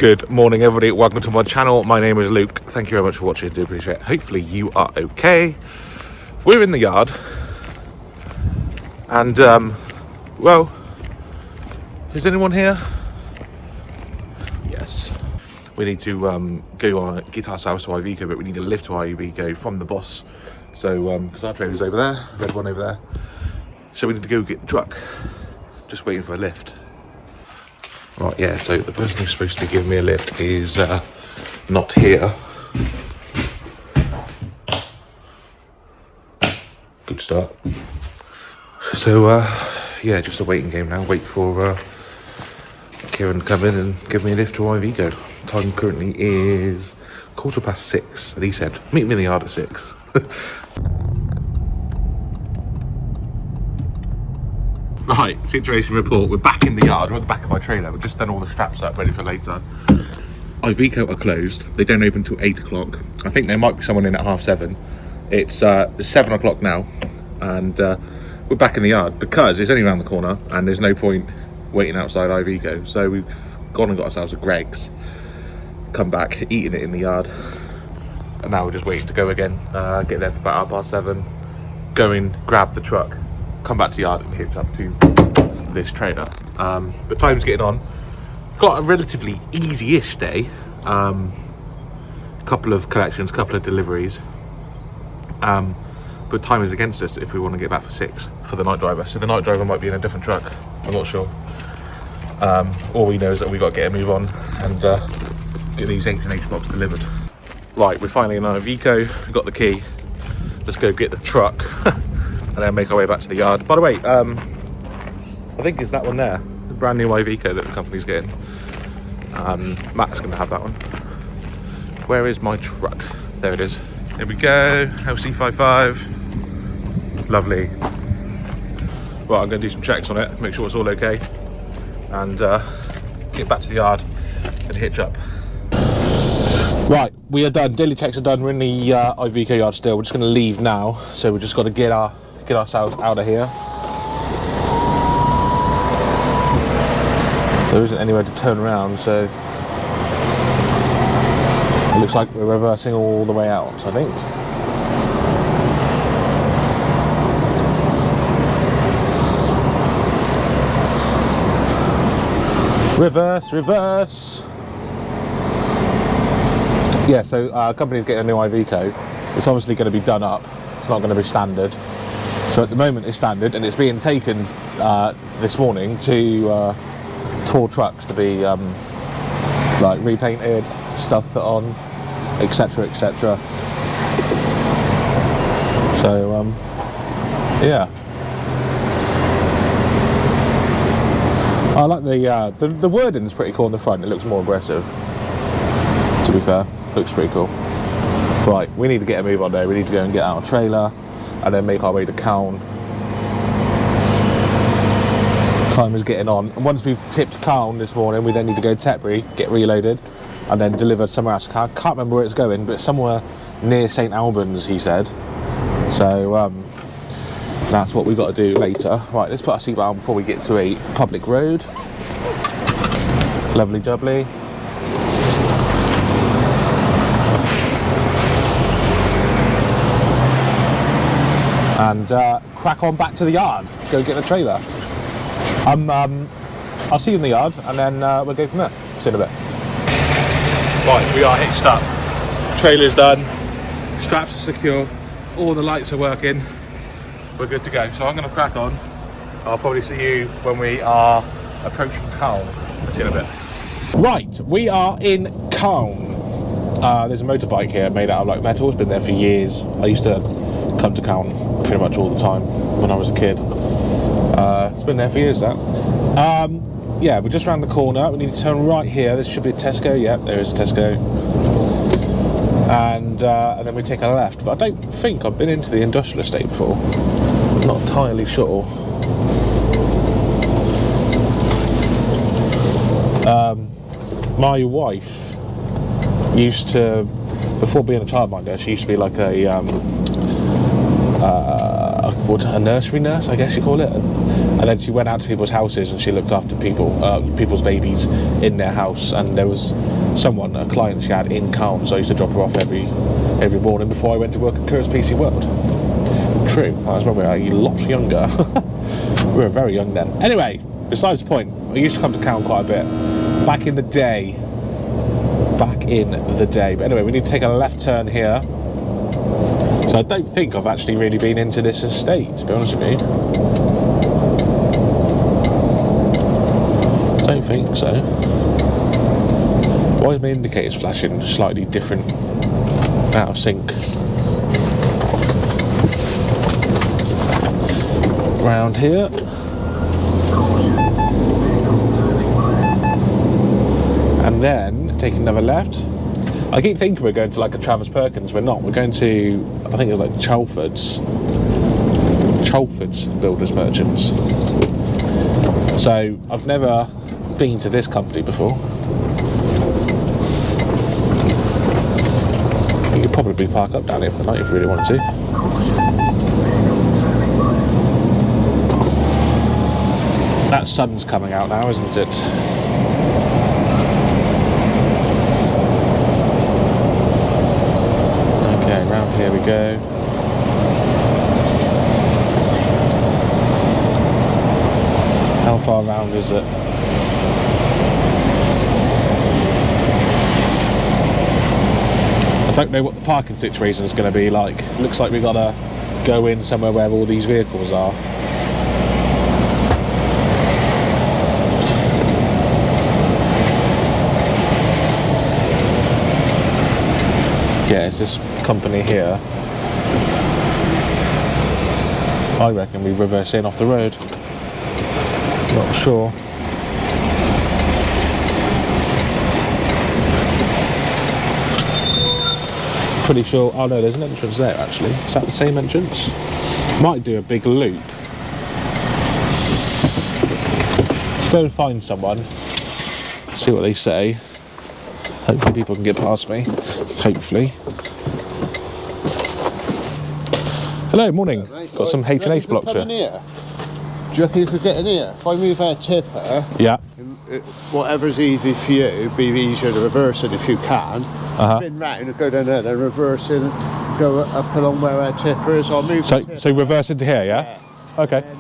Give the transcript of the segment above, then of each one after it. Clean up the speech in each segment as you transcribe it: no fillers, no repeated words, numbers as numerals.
Good morning, everybody. Welcome to my channel. My name is Luke. Thank you very much for watching. I do appreciate it. Hopefully you are okay. We're in the yard. And, well, is anyone here? Yes. We need to get ourselves to Iveco, but we need a lift to Iveco from the boss. So, because our trailer's over there, red one over there. So we need to go get the truck. Just waiting for a lift. Right, yeah, so the person who's supposed to be giving me a lift is not here. Good start. So, yeah, just a waiting game now. Wait for Kieran to come in and give me a lift to Iveco. Time currently is 6:15, and he said, meet me in the yard at 6. Right, situation report. We're back in the yard. We're at the back of my trailer. We've just done all the straps up, ready for later. Iveco are closed. They don't open till 8 o'clock. I think there might be someone in at 7:30. It's 7 o'clock now, and we're back in the yard because it's only around the corner, and there's no point waiting outside Iveco. So we've gone and got ourselves a Greg's, come back, eating it in the yard, and now we're just waiting to go again. Get there for about 7:30. Go in, grab the truck, come back to the yard and hit up to this trailer. But time's getting on. Got a relatively easy-ish day. Couple of collections, couple of deliveries. But time is against us if we want to get back for 6 for the night driver. So the night driver might be in a different truck. I'm not sure. All we know is that we got to get a move on and get these H&H box delivered. Right, we're finally in Iveco. We've got the key. Let's go get the truck. And then make our way back to the yard. By the way, I think it's that one there, the brand new Iveco that the company's getting. Matt's going to have that one. Where is my truck? There it is. Here we go, LC55. Lovely. Right, I'm going to do some checks on it, make sure it's all okay, and get back to the yard and hitch up. Right, we are done. Daily checks are done. We're in the Iveco yard still. We're just going to leave now, so we've just got to get ourselves out of here. There isn't anywhere to turn around, so it looks like we're reversing all the way out, I think. Reverse, reverse. Yeah, so our company's getting a new Iveco. It's obviously going to be done up. It's not going to be standard. So at the moment it's standard, and it's being taken this morning to tour trucks to be like repainted, stuff put on, etc, etc. So yeah, I like the wording is pretty cool on the front. It looks more aggressive, to be fair. Looks pretty cool. Right, we need to get a move on there. We need to go and get our trailer and then make our way to Calne. Time is getting on. And once we've tipped Calne this morning, we then need to go to Tetbury, get reloaded, and then delivered somewhere else. I can't remember where it's going, but it's somewhere near St Albans, he said. So that's what we've got to do later. Right, let's put our seatbelt on before we get to a public road. Lovely jubbly. And crack on back to the yard. Go get the trailer. I'll see you in the yard, and then we'll go from there. See you in a bit. Right, we are hitched up. Trailer's done. Straps are secure. All the lights are working. We're good to go. So I'm going to crack on. I'll probably see you when we are approaching Calne. See you in a bit. Right, we are in Calne. There's a motorbike here made out of like metal. It's been there for years. I used to come to Calne pretty much all the time when I was a kid. It's been there for years, that. Yeah, we're just around the corner. We need to turn right here. There should be a Tesco. Yeah, there is a Tesco. And then we take a left. But I don't think I've been into the industrial estate before. I'm not entirely sure. My wife used to, before being a childminder, she used to be like a a nursery nurse, I guess you call it. And then she went out to people's houses and she looked after people's babies in their house. And there was someone, a client she had in Calm, so I used to drop her off every morning before I went to work at Curtis PC World. True, that was when we were a lot younger. We were very young then. Anyway, besides the point, I used to come to Calm quite a bit. Back in the day. But anyway, we need to take a left turn here. So I don't think I've actually really been into this estate, to be honest with you. Don't think so. Why is my indicators flashing slightly different, out of sync? Round here. And then take another left. I keep thinking we're going to like a Travis Perkins. We're not. We're going to, I think it's like Chalford's Builders Merchants. So I've never been to this company before. You could probably park up down here for the night if you really wanted to. That sun's coming out now, isn't it? Okay, round here we go. How far round is it? I don't know what the parking situation is going to be like. Looks like we've got to go in somewhere where all these vehicles are. Yeah, it's this company here. I reckon we reverse in off the road. Not sure. Pretty sure. Oh no, there's an entrance there actually. Is that the same entrance? Might do a big loop. Let's go and find someone. See what they say. Hopefully people can get past me. Hopefully. Hello, morning. Yeah, mate, got some H&H blocks here. Do you reckon you could get in here? If I move our tipper, yeah. Whatever's easy for you, it'd be easier to reverse it if you can. Spin round and go down there, then reverse it and go up along where our tipper is. I'll move so reverse into here, yeah? Okay. On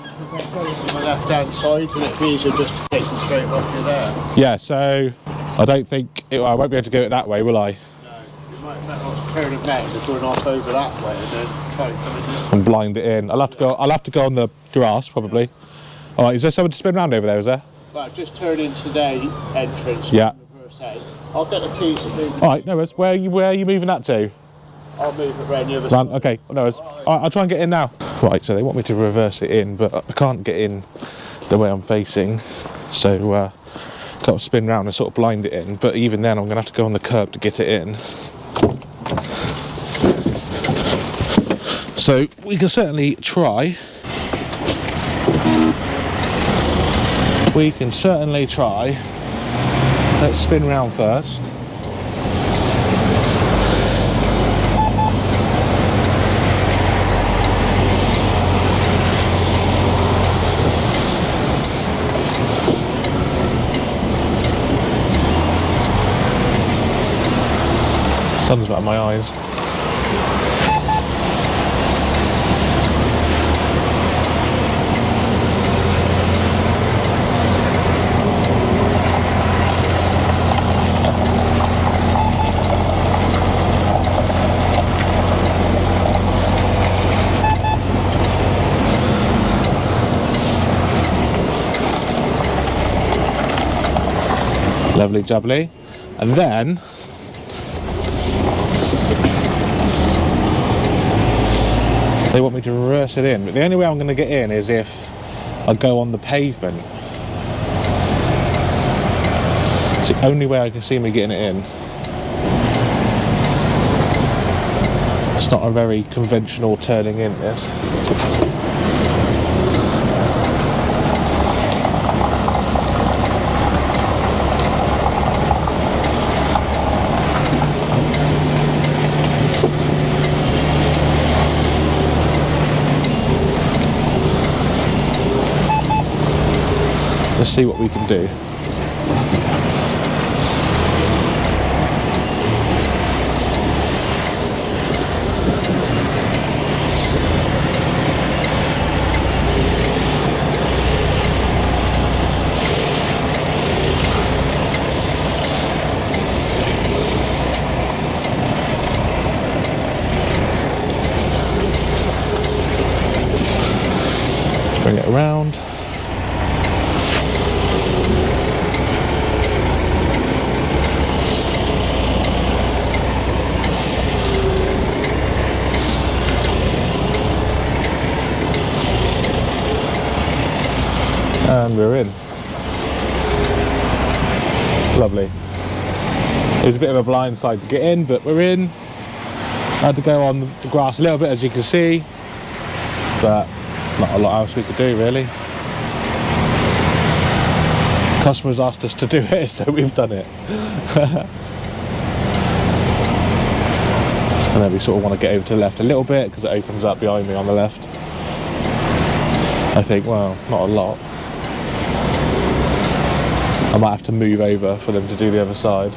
the left hand side, and it'd be easier just to take them straight off you there. Yeah, so I don't think I won't be able to go it that way, will I? No, you might have to turn it round and going off over that way and then try and come in. And blind it in. I'll have to go on the grass probably. All right, is there someone to spin round over there? Is there? Well, just turn into their entrance. Yeah. And reverse out. I'll get the keys and move it. All right, no worries. Where are you moving that to? I'll move it round the other side. Okay, no worries. All right, I'll try and get in now. Right, so they want me to reverse it in, but I can't get in the way I'm facing. So got to spin round and sort of blind it in. But even then, I'm going to have to go on the curb to get it in. So we can certainly try. We can certainly try. Let's spin round first. Sun's about my eyes. Lovely jubbly. And then they want me to reverse it in, but the only way I'm going to get in is if I go on the pavement. It's the only way I can see me getting it in. It's not a very conventional turning in, this. Let's see what we can do. Bring it around. And we're in. Lovely. It was a bit of a blind side to get in, but we're in. I had to go on the grass a little bit, as you can see, but not a lot else we could do, really. Customers asked us to do it, so we've done it. And then we sort of want to get over to the left a little bit because it opens up behind me on the left. I think, well, not a lot. I might have to move over for them to do the other side.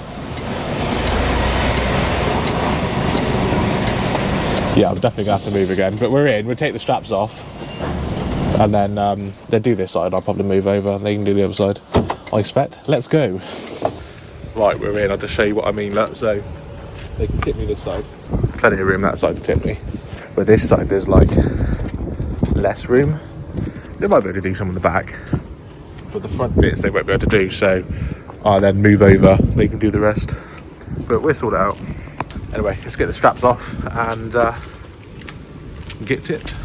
Yeah, I'm definitely going to have to move again, but we're in. We'll take the straps off, and then they do this side. I'll probably move over. They can do the other side, I expect. Let's go. Right, we're in. I'll just show you what I mean. Look, so they can tip me this side. Plenty of room that side to tip me. But this side, there's like less room. They might be able to do some on the back, but the front bits they won't be able to do. So I'll then move over. They can do the rest. But we'll sort it out. Anyway, let's get the straps off and get tipped.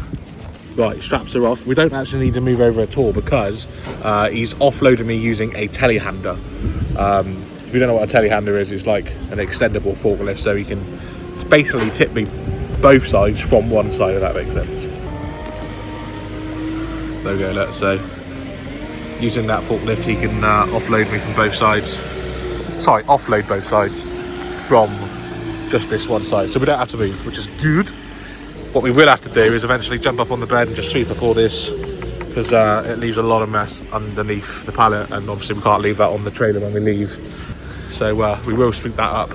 Right, straps are off. We don't actually need to move over at all because he's offloaded me using a telehandler. If you don't know what a telehandler is, it's like an extendable forklift, so he can basically tip me both sides from one side, if that makes sense. There we go, look, so using that forklift he can offload me from both sides. Sorry, offload both sides from just this one side, so we don't have to move, which is good. What we will have to do is eventually jump up on the bed and just sweep up all this, because it leaves a lot of mess underneath the pallet, and obviously we can't leave that on the trailer when we leave. So we will sweep that up.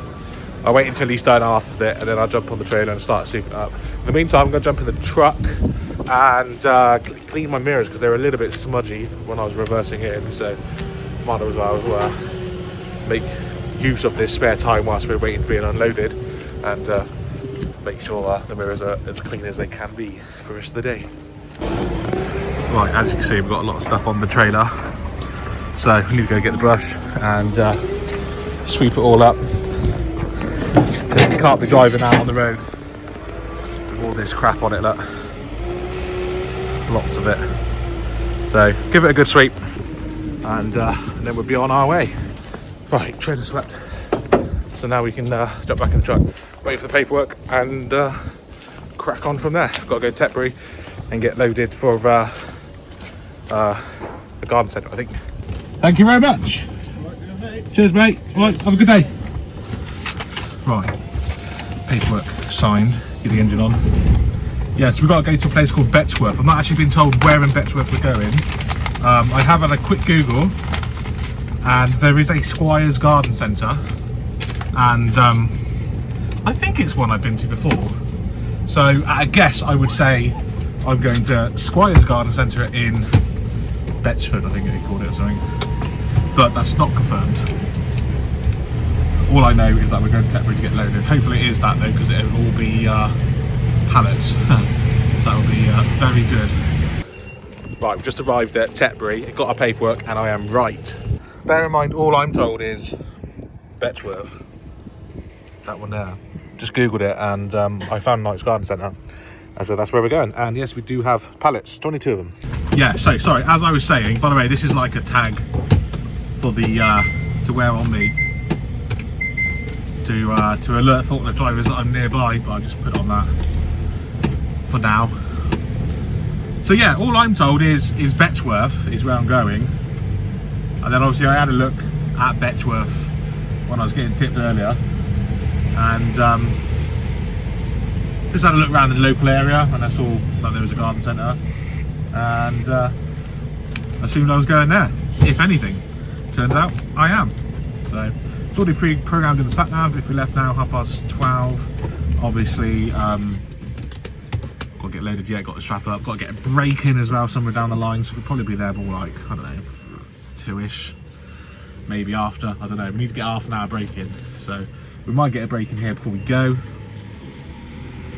I'll wait until he's done half of it, and then I'll jump on the trailer and start sweeping it up. In the meantime, I'm going to jump in the truck and clean my mirrors, because they're a little bit smudgy when I was reversing it in, so might as well make use of this spare time whilst we're waiting to be unloaded, and make sure the mirrors are as clean as they can be for the rest of the day. Right, as you can see, we've got a lot of stuff on the trailer, so we need to go get the brush and sweep it all up. You can't be driving out on the road with all this crap on it, look. Lots of it. So give it a good sweep, and then we'll be on our way. Right, trailer swept. So now we can jump back in the truck, wait for the paperwork, and crack on from there. I've got to go to Tetbury and get loaded for the garden centre, I think. Thank you very much. Cheers, mate. Right, have a good day. Right, paperwork signed, get the engine on. Yeah, so we've got to go to a place called Betchworth. I've not actually been told where in Betchworth we're going. I have had a quick Google, and there is a Squire's Garden Centre, and I think it's one I've been to before. So I guess I would say I'm going to Squire's Garden Centre in Betchford, I think they called it or something. But that's not confirmed. All I know is that we're going to Tetbury to get loaded. Hopefully it is that though, because it'll all be pallets. So that will be very good. Right, we've just arrived at Tetbury, got our paperwork, and I am right. Bear in mind, all I'm told is Betchworth. That one there. Just googled it, and I found Knight's Garden Centre, and so that's where we're going. And yes, we do have pallets, 22 of them. Yeah, so sorry, as I was saying, by the way, this is like a tag for the to wear on me to alert forklift drivers that I'm nearby, but I'll just put it on that for now. So yeah, all I'm told is Betchworth is where I'm going, and then obviously I had a look at Betchworth when I was getting tipped earlier, and just had a look around the local area, and I saw that there was a garden centre, and assumed I was going there, if anything. Turns out I am. So it's already pre-programmed in the satnav. If we left now, 12:30, obviously got to get loaded yet, got to strap up, got to get a break in as well somewhere down the line, so we'll probably be there more like, I don't know, 2ish, maybe after, I don't know. We need to get half an hour break in, so we might get a break in here before we go.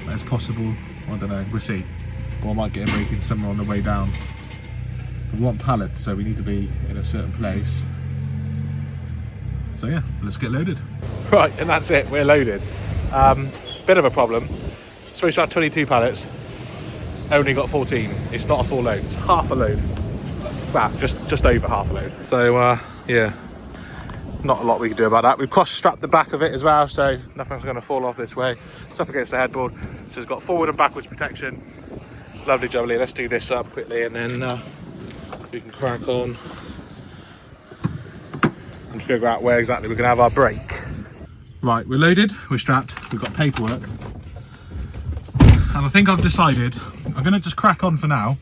That's possible, I don't know, we'll see. Or I might get a break in somewhere on the way down. We want pallets, so we need to be in a certain place. So yeah, let's get loaded. Right, and that's it, we're loaded. Bit of a problem. Supposed to have 22 pallets, only got 14. It's not a full load, it's half a load. Well, just over half a load. So yeah, not a lot we can do about that. We've cross-strapped the back of it as well, so nothing's going to fall off this way. It's up against the headboard, so it's got forward and backwards protection. Lovely jubbly. Let's do this up quickly and then we can crack on and figure out where exactly we're going to have our break. Right, we're loaded, we're strapped, we've got paperwork, and I think I've decided I'm going to just crack on for now.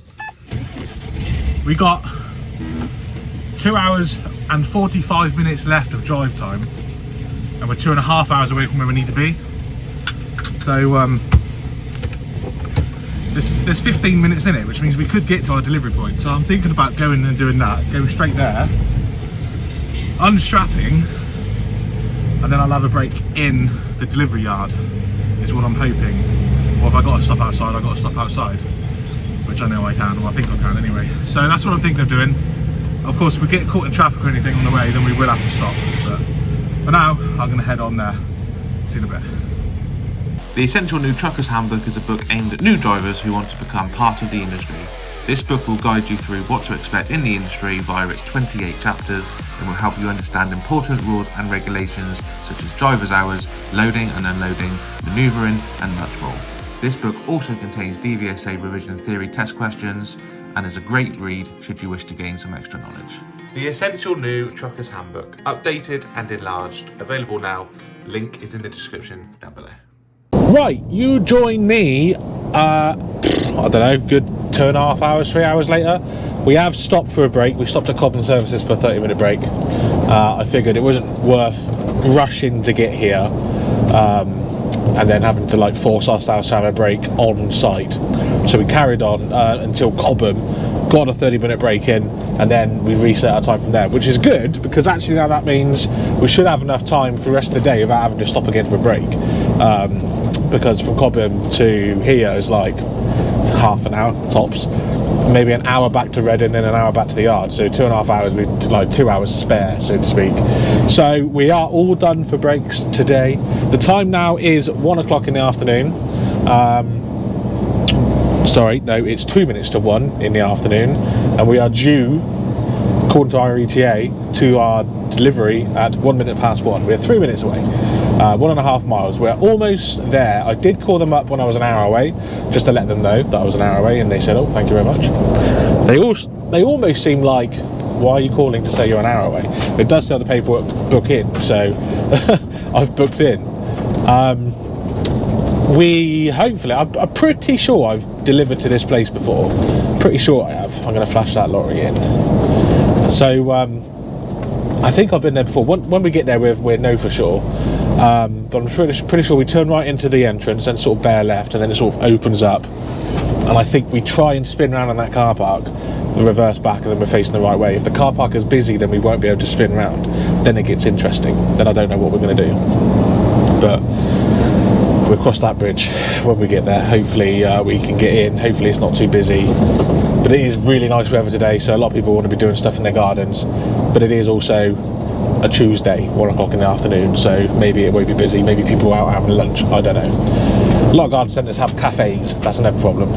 We got 2 hours and 45 minutes left of drive time, and we're 2.5 hours away from where we need to be. So there's 15 minutes in it, which means we could get to our delivery point. So I'm thinking about going and doing that, going straight there, unstrapping, and then I'll have a break in the delivery yard, is what I'm hoping. Or if I got to stop outside, I got to stop outside, which I know I can, or I think I can anyway. So that's what I'm thinking of doing. Of course, if we get caught in traffic or anything on the way, then we will have to stop. But for now, I'm going to head on there. See you in a bit. The Essential New Truckers Handbook is a book aimed at new drivers who want to become part of the industry. This book will guide you through what to expect in the industry via its 28 chapters and will help you understand important rules and regulations such as driver's hours, loading and unloading, manoeuvring and much more. This book also contains DVSA revision theory test questions and is a great read should you wish to gain some extra knowledge. The Essential New Truckers Handbook, updated and enlarged, available now. Link is in the description down below. Right, you join me, I don't know, good 2.5 hours, 3 hours later. We have stopped for a break. We stopped at Cobham Services for a 30-minute break. I figured it wasn't worth rushing to get here and then having to like force ourselves to have a break on site. So we carried on until Cobham, got a 30-minute break in, and then we reset our time from there, which is good because actually now that means we should have enough time for the rest of the day without having to stop again for a break. Because from Cobham to here is like half an hour tops, maybe an hour back to Reading and an hour back to the yard, so 2.5 hours, with like 2 hours spare, so to speak. So we are all done for breaks today. The time now is 1 o'clock in the afternoon. Sorry, no, it's 2 minutes to 1 in the afternoon, and we are due, according to our ETA, to our delivery at 1 minute past 1. We're 3 minutes away, 1.5 miles. We're almost there. I did call them up when I was an hour away, just to let them know that I was an hour away, and they said, oh, thank you very much. They almost seem like, why are you calling to say you're an hour away? It does say the paperwork book in, so I've booked in. We hopefully, I'm pretty sure I've delivered to this place before. Pretty sure I have. I'm going to flash that lorry in. So I think I've been there before. When we get there, we know for sure. But I'm pretty sure we turn right into the entrance and sort of bear left, and then it sort of opens up. And I think we try and spin around in that car park, the reverse back, and then we're facing the right way. If the car park is busy, then we won't be able to spin around. Then it gets interesting. Then I don't know what we're going to do. But we'll cross that bridge when we get there. Hopefully we can get in. Hopefully it's not too busy. But it is really nice weather today, so a lot of people want to be doing stuff in their gardens. But it is also a Tuesday, 1 o'clock in the afternoon, so maybe it won't be busy. Maybe people are out having lunch, I don't know. A lot of garden centres have cafes, that's another problem.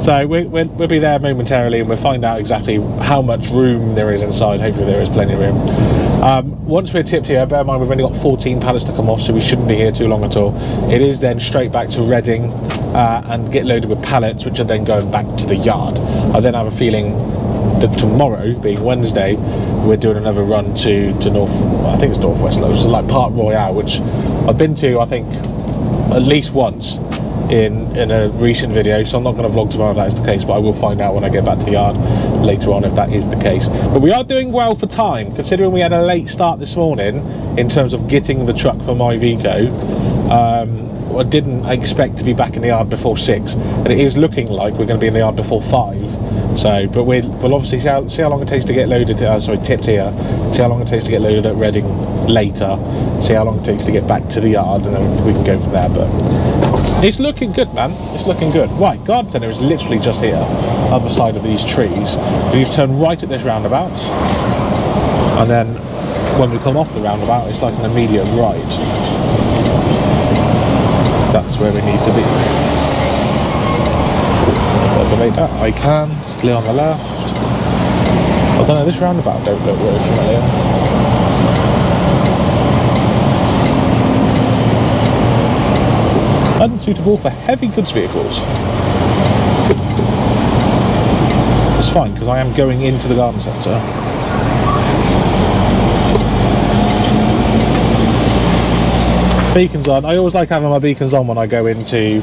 So we'll be there momentarily, and we'll find out exactly how much room there is inside. Hopefully there is plenty of room. Once we're tipped here, bear in mind we've only got 14 pallets to come off, so we shouldn't be here too long at all. It is then straight back to Reading and get loaded with pallets, which are then going back to the yard. I then have a feeling that tomorrow, being Wednesday, we're doing another run to North, I think it's Northwest Lows, so like Park Royale, which I've been to, I think, at least once, in a recent video, so I'm not going to vlog tomorrow if that is the case, but I will find out when I get back to the yard later on if that is the case. But we are doing well for time, considering we had a late start this morning in terms of getting the truck for my Vico. I didn't expect to be back in the yard before 6, and it is looking like we're going to be in the yard before 5. So, but we'll obviously see how long it takes to get loaded. Tipped here. See how long it takes to get loaded at Reading later. See how long it takes to get back to the yard, and then we can go from there. But it's looking good, man. It's looking good. Right, garden centre is literally just here, other side of these trees. We need to turn right at this roundabout, and then when we come off the roundabout, it's like an immediate right. That's where we need to be. I can, it's clear on the left. I don't know, this roundabout don't look very familiar. Unsuitable for heavy goods vehicles. It's fine, because I am going into the garden centre. Beacons on. I always like having my beacons on when I go into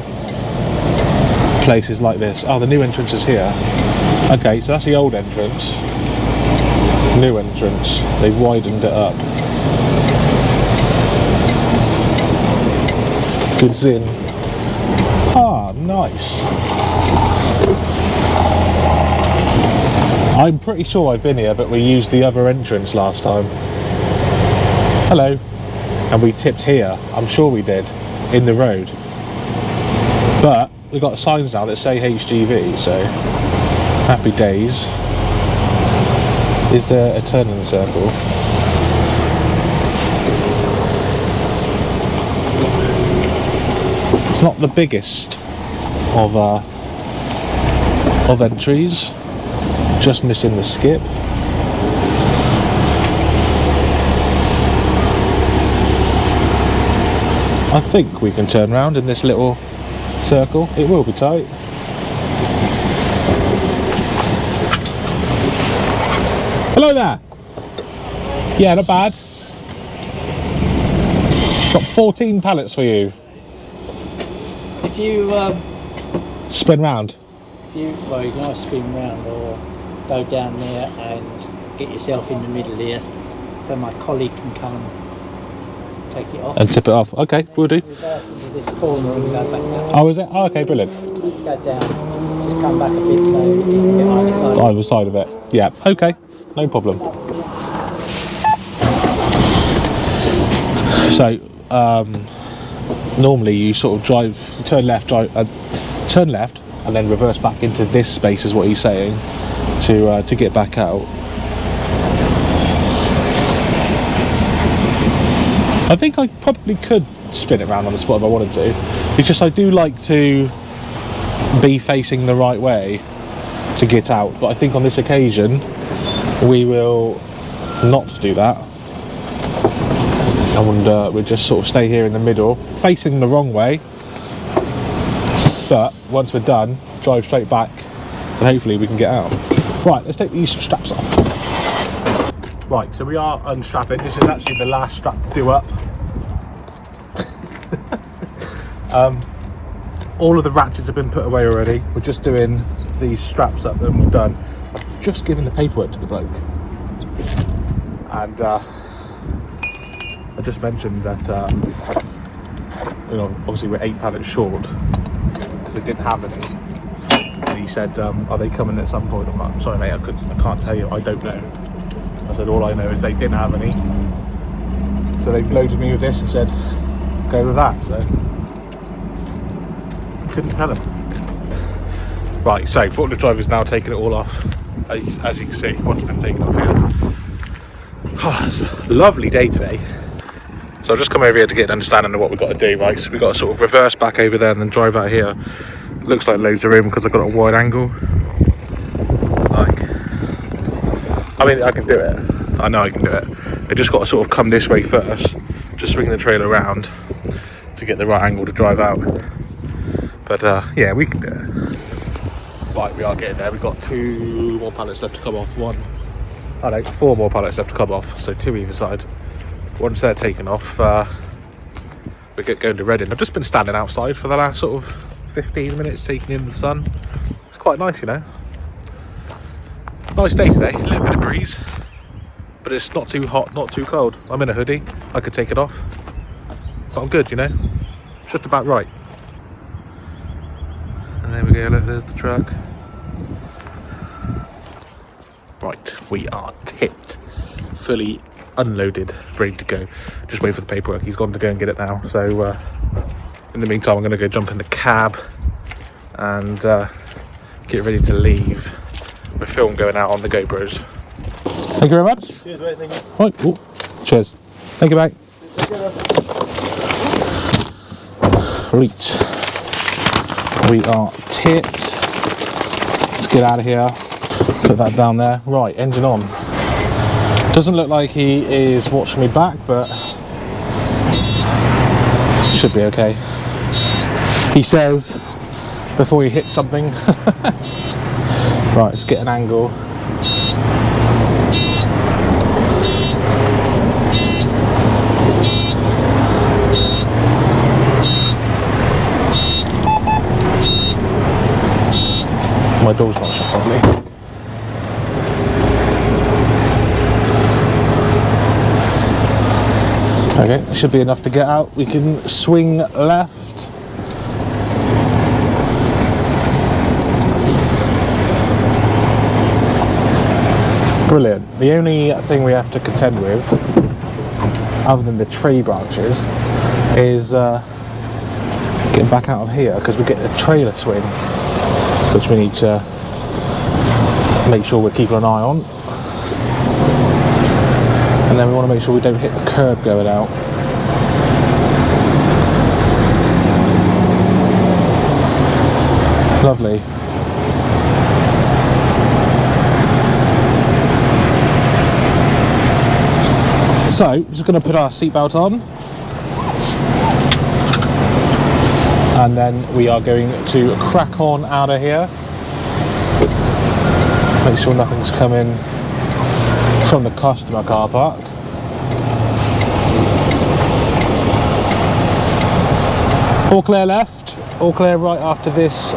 places like this. Oh, the new entrance is here. Okay, so that's the old entrance. New entrance. They've widened it up. Goods in. Ah, nice. I'm pretty sure I've been here, but we used the other entrance last time. Hello. And we tipped here, I'm sure we did, in the road. But we've got signs now that say HGV, so happy days. Is there a turn in the circle? It's not the biggest of entries, just missing the skip. I think we can turn around in this little circle. It will be tight. Hello there. Yeah, not bad. Got 14 pallets for you. If you spin round. you can either spin round or go down there and get yourself in the middle here, so my colleague can come and take it off. And tip it off. Okay, we'll do. We'll go into this corner and go back down. Oh, is it? Oh, okay, brilliant. Go down, just come back a bit so you can get either side. Either side of it. Yeah, okay, no problem. So, normally you sort of drive, turn left, and then reverse back into this space is what he's saying to get back out. I think I probably could spin it around on the spot if I wanted to. It's just I do like to be facing the right way to get out, but I think on this occasion we will not do that, and we'll just sort of stay here in the middle facing the wrong way, but once we're done drive straight back and hopefully we can get out. Right, let's take these straps off. Right, so we are unstrapping. This is actually the last strap to do up. All of the ratchets have been put away already. We're just doing these straps up and we're done. I've just given the paperwork to the bloke, and I just mentioned that obviously we're 8 pallets short because they didn't have any, and he said, are they coming at some point? I'm like, I'm sorry mate, I can't tell you, I don't know. I said all I know is they didn't have any, so they've loaded me with this and said go with that, so couldn't tell him. Right, so forklift driver's now taking it all off, as you can see, what's been taken off here. Oh, it's a lovely day today. So I've just come over here to get an understanding of what we've got to do, right? So we've got to sort of reverse back over there and then drive out here. Looks like loads of room because I've got it on wide angle. I mean, I can do it. I know I can do it. I just got to sort of come this way first, just swing the trailer around to get the right angle to drive out. But yeah, we can do it. Right, we are getting there. We've got 2 more pallets left to come off. 4 more pallets left to come off, so 2 either side. Once they're taken off, we get going to Reading. I've just been standing outside for the last sort of 15 minutes taking in the sun. It's quite nice, you know. Nice day today, a little bit of breeze, but it's not too hot, not too cold. I'm in a hoodie, I could take it off, but I'm good, you know. It's just about right. And there we go, look, there's the truck. Right, we are tipped, fully unloaded, ready to go. Just wait for the paperwork, he's gone to go and get it now. So in the meantime, I'm going to go jump in the cab and get ready to leave. The film going out on the GoPros. Thank you very much. Cheers, mate. Thank you. Right. Oh, cheers. Thank you, mate. Right. We are tipped. Let's get out of here. Put that down there. Right, engine on. Doesn't look like he is watching me back, but should be okay. He says before he hits something. Right, let's get an angle. My door's not shut properly. Okay, should be enough to get out. We can swing left. Brilliant. The only thing we have to contend with, other than the tree branches, is getting back out of here, because we get the trailer swing, which we need to make sure we're keeping an eye on. And then we want to make sure we don't hit the curb going out. Lovely. So, just going to put our seatbelt on, and then we are going to crack on out of here. Make sure nothing's coming from the customer car park. All clear left, all clear right after this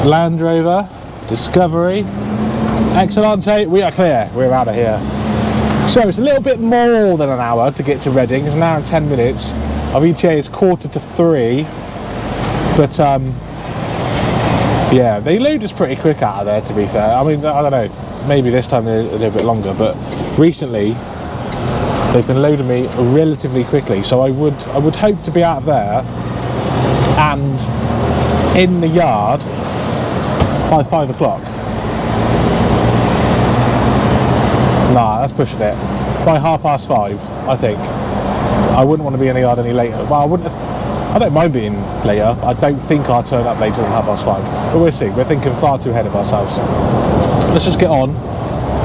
Land Rover Discovery. Excellente, we are clear, we're out of here. So it's a little bit more than an hour to get to Reading. It's an hour and 10 minutes. Our ETA is 2:45, but yeah, they load us pretty quick out of there, to be fair. I mean, I don't know, maybe this time they're a little bit longer, but recently they've been loading me relatively quickly. So I would hope to be out of there and in the yard by 5 o'clock. Nah, that's pushing it. By 5:30, I think. I wouldn't want to be in the yard any later. Well, I don't mind being later. I don't think I'll turn up later than 5:30. But we'll see. We're thinking far too ahead of ourselves. Let's just get on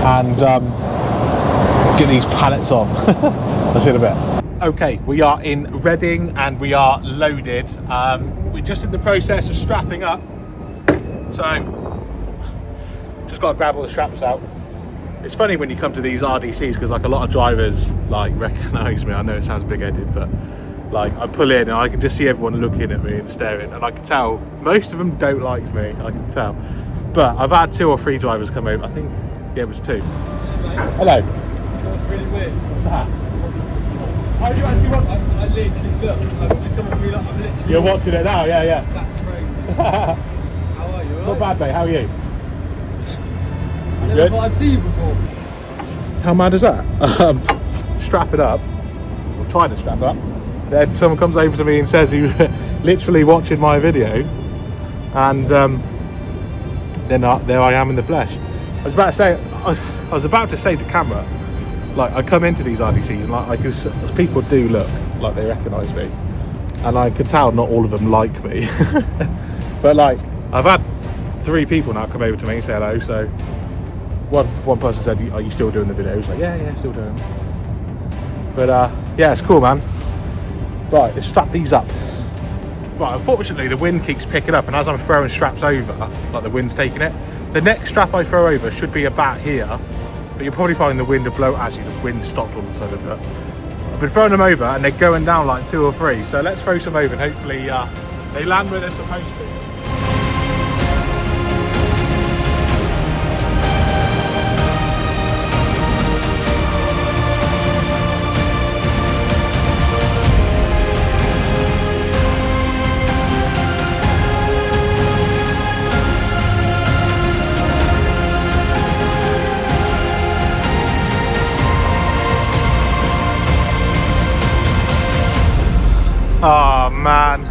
and get these pallets on. I'll see you in a bit. Okay, we are in Reading and we are loaded. We're just in the process of strapping up. So, just got to grab all the straps out. It's funny when you come to these RDCs, because like a lot of drivers like recognise me. I know it sounds big-headed, but like I pull in and I can just see everyone looking at me and staring, and I can tell most of them don't like me. I can tell, but I've had 2 or 3 drivers come over. I think yeah, it was 2. Hello. That's really weird. What's that? Oh, you actually want? I literally look. I'm just coming through. Like, I'm literally. You're watching it now, yeah. That's crazy. How are you? Not bad, mate. How are you? I never thought I'd see you before. How mad is that? Strap it up, or trying to strap up. Then someone comes over to me and says he was literally watching my video, and then there I am in the flesh. I was about to say to camera, like I come into these RDCs and like as people do look like they recognise me, and I can tell not all of them like me. But like I've had 3 people now come over to me and say hello. So one person said, "Are you still doing the videos?" Like, yeah, still doing them. But yeah, it's cool, man. Right, let's strap these up. Right, unfortunately the wind keeps picking up, and as I'm throwing straps over, like the wind's taking it. The next strap I throw over should be about here, but you'll probably find the wind will blow. Actually, the wind stopped all of a sudden, but I've been throwing them over and they're going down like 2 or 3. So let's throw some over and hopefully they land where they're supposed to. man,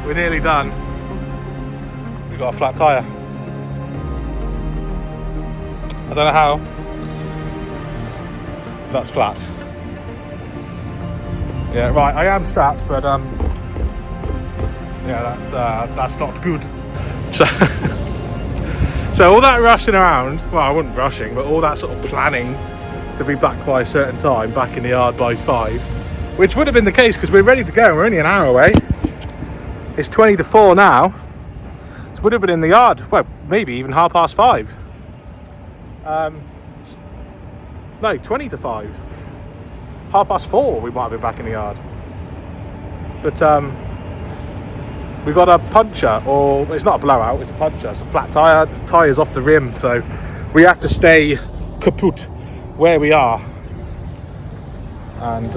we're nearly done. We've got a flat tyre. I don't know how. That's flat. Yeah, right. I am strapped, but yeah, that's not good. So, so all that rushing around. Well, I wasn't rushing, but all that sort of planning to be back by a certain time, back in the yard by 5, which would have been the case because we're ready to go. We're only an hour away. It's 20 to 4 now. So would have been in the yard. Well, maybe even 5:30. No, 20 to 5. 4:30 we might have been back in the yard. But we got a puncture, or it's not a blowout, it's a puncture. It's a flat tyre. The tyre's off the rim, so we have to stay kaput where we are. And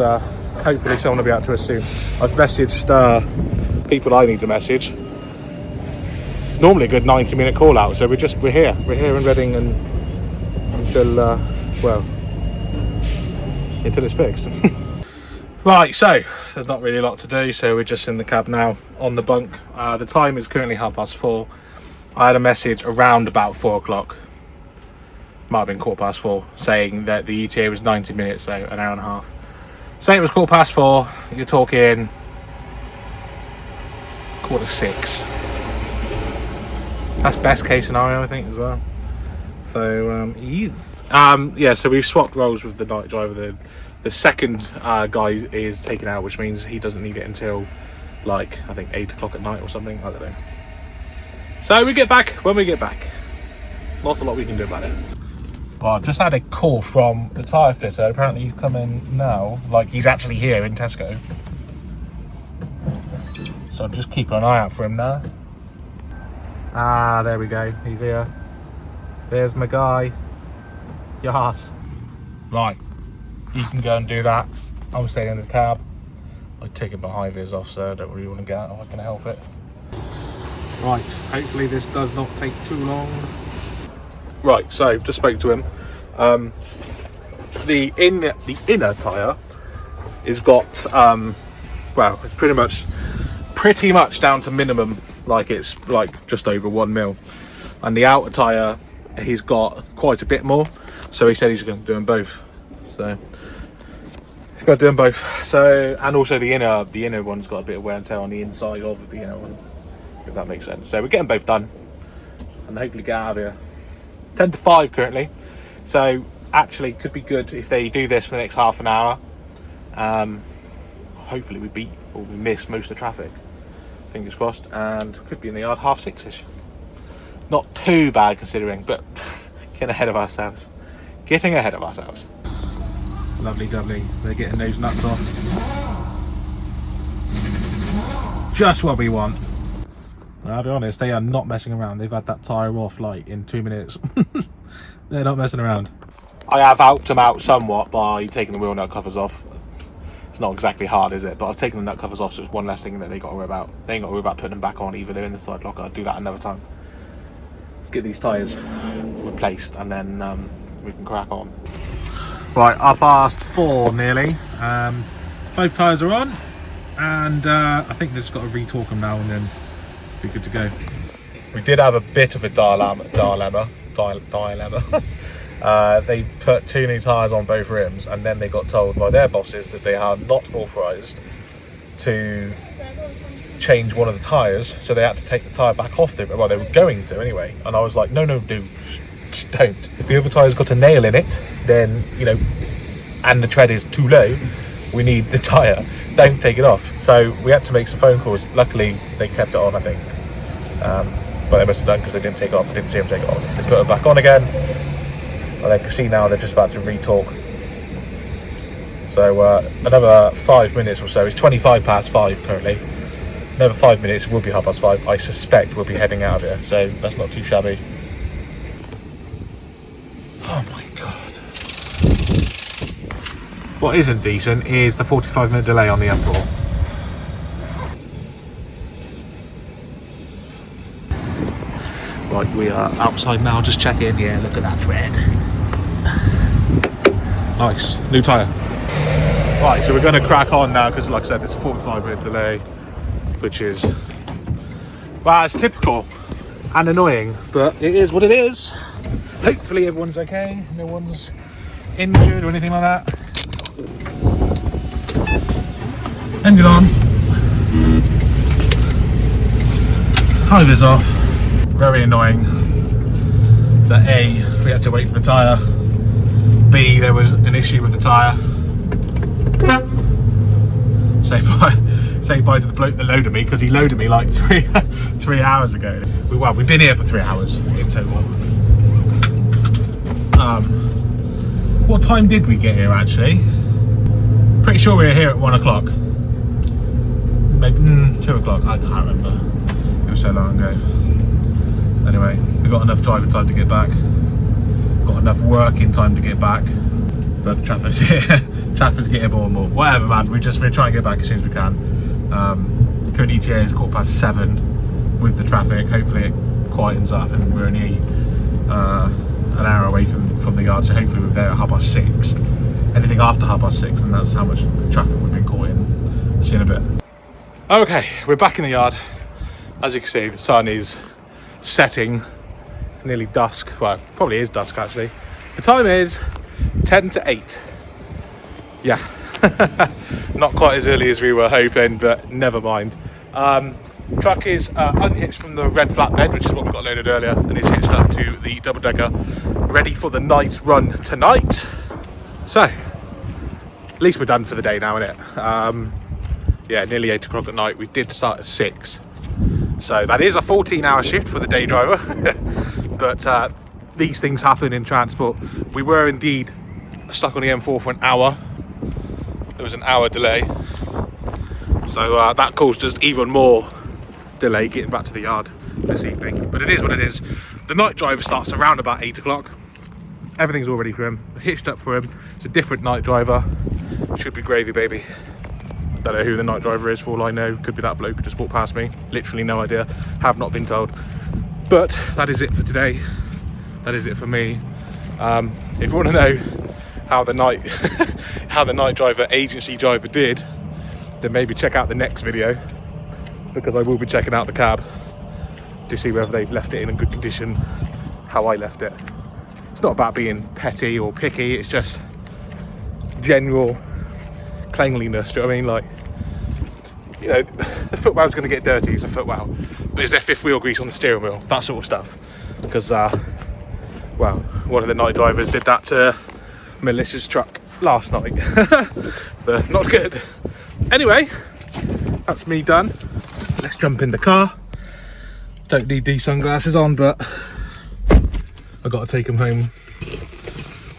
hopefully someone will be out to us soon. I've messaged people I need to message. It's normally a good 90-minute call out, so we're here in Reading and until until it's fixed. Right, so there's not really a lot to do, so we're just in the cab now on the bunk. The time is currently 4:30. I had a message around about 4 o'clock, might have been 4:15, saying that the ETA was 90 minutes, so an hour and a half. Saying it was 4:15, you're talking 5:45. That's best case scenario, I think, as well. So yeah, so we've swapped roles with the night driver. The second guy is taken out, which means he doesn't need it until like I think 8 o'clock at night or something. I don't know. So we get back when we get back. Not a lot we can do about it. Well, I've just had a call from the tyre fitter. Apparently he's coming now. Like he's actually here in Tesco. So I'm just keeping an eye out for him now. Ah, there we go. He's here. There's my guy. Yes. Right. You can go and do that. I'm staying in the cab. I'm taking my high vis off, so I don't really want to get out if I can help it. Right. Hopefully this does not take too long. Right. So just spoke to him. The inner tyre is got well, it's pretty much down to minimum. Like it's like just over 1 mil, and the outer tyre he's got quite a bit more, so he said he's going to do them both. So he's got to do them both. So, and also the inner one's got a bit of wear and tear on the inside of the inner one, if that makes sense. So we're getting both done and hopefully get out of here. 10 to 5 currently, so actually could be good if they do this for the next half an hour. Hopefully we beat or we miss most of the traffic, fingers crossed, and could be in the yard 6:30ish. Not too bad considering, but getting ahead of ourselves. Lovely doubly, they're getting those nuts off. Just what we want. I'll be honest, they are not messing around. They've had that tyre off like in 2 minutes. They're not messing around. I have helped them out somewhat by taking the wheel nut covers off. It's not exactly hard, is it? But I've taken the nut covers off, so it's one less thing that they got to worry about. They ain't got to worry about putting them back on either. They're in the side locker. I'll do that another time. Let's get these tyres replaced and then we can crack on. Right, 4:30 nearly. Both tyres are on, and I think they've just got to re-torque them now and then be good to go. We did have a bit of a dilemma. They put 2 new tyres on both rims, and then they got told by their bosses that they are not authorised to change one of the tyres, so they had to take the tyre back off them. Well, they were going to anyway, and I was like, no, dude, just don't. If the other tyre's got a nail in it, then, you know, and the tread is too low, we need the tyre. Don't take it off. So we had to make some phone calls. Luckily, they kept it on, I think. But they must have done because they didn't take it off. I didn't see them take it off. They put it back on again. And I can see now they're just about to re-torque. So another 5 minutes or so. It's 5:25 currently. Another 5 minutes, it will be 5:30. I suspect we'll be heading out of here, so that's not too shabby. Oh my god. What isn't decent is the 45-minute delay on the M4. Right, we are outside now, just check in. Yeah, look at that tread. Nice, new tyre. Right, so we're going to crack on now because, like I said, there's a 45-minute delay, which is, well, it's typical and annoying, but it is what it is. Hopefully everyone's okay, no one's injured or anything like that. Engine on. High vis off. Very annoying that A, we had to wait for the tyre, B, there was an issue with the tyre. Say bye to the bloke that loaded me, because he loaded me like three hours ago. We've been here for 3 hours in total. What time did we get here actually? Pretty sure we were here at 1 o'clock. Maybe 2 o'clock, I can't remember. It was so long ago. Anyway, we got enough driving time to get back. Got enough working time to get back. But the traffic's here. Traffic's getting more and more. Whatever, man. We're trying to get back as soon as we can. Current ETA is 7:15 with the traffic. Hopefully it quietens up, and we're only an hour away from the yard. So hopefully we're there at 6:30. Anything after 6:30, and that's how much traffic we've been caught in. See you in a bit. Okay, we're back in the yard. As you can see, the sun is setting. It's nearly dusk. Well, it probably is dusk actually. The time is 10 to 8. Yeah, not quite as early as we were hoping, but never mind. Truck is unhitched from the red flatbed, which is what we got loaded earlier, and is hitched up to the double decker, ready for the night run tonight. So, at least we're done for the day now, innit? Yeah, nearly 8 o'clock at night. We did start at 6. So that is a 14-hour shift for the day driver. But these things happen in transport. We were indeed stuck on the M4 for an hour. There was an hour delay. So that caused us even more delay getting back to the yard this evening. But it is what it is. The night driver starts around about 8 o'clock. Everything's all ready for him. Hitched up for him. It's a different night driver. Should be gravy, baby. Don't know who the night driver is, for all I know. Could be that bloke who just walked past me. Literally no idea. Have not been told. But that is it for today. That is it for me. If you want to know how the night driver agency driver did, then maybe check out the next video, because I will be checking out the cab to see whether they've left it in a good condition, how I left it. It's not about being petty or picky, it's just general cleanliness. Do you know what I mean? Like, you know, the footwell's going to get dirty, it's a footwell, but is there fifth wheel grease on the steering wheel? That sort of stuff. Because well, one of the night drivers did that to Melissa's truck last night. But not good. Anyway, that's me done. Let's jump in the car. Don't need these sunglasses on, but I got to take them home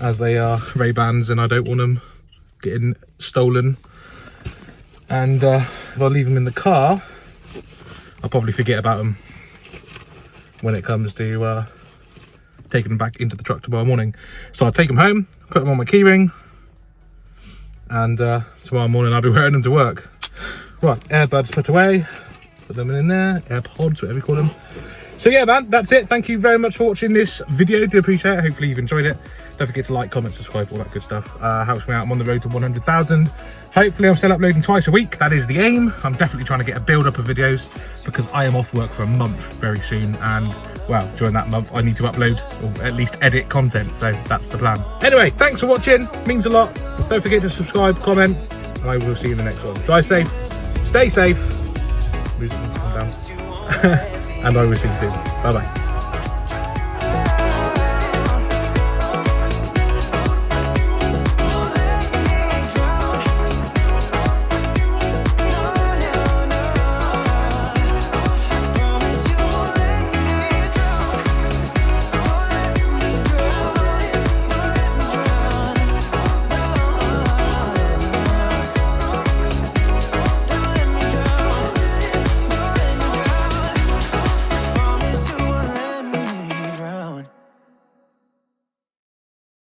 as they are Ray-Bans, and I don't want them getting stolen. And if I leave them in the car, I'll probably forget about them when it comes to taking them back into the truck tomorrow morning. So I'll take them home, put them on my keyring, and tomorrow morning I'll be wearing them to work. Right, earbuds put away, put them in there, AirPods, whatever you call them. So yeah, man, that's it. Thank you very much for watching this video. Do appreciate it. Hopefully you've enjoyed it. Don't forget to like, comment, subscribe, all that good stuff. Helps me out. I'm on the road to 100,000. Hopefully I'm still uploading twice a week. That is the aim. I'm definitely trying to get a build up of videos, because I am off work for a month very soon, and well, during that month I need to upload, or at least edit content, so that's the plan. Anyway, thanks for watching, means a lot. Don't forget to subscribe, comment, and I will see you in the next one. Drive safe, stay safe, music can come down, and I will see you soon. Bye bye.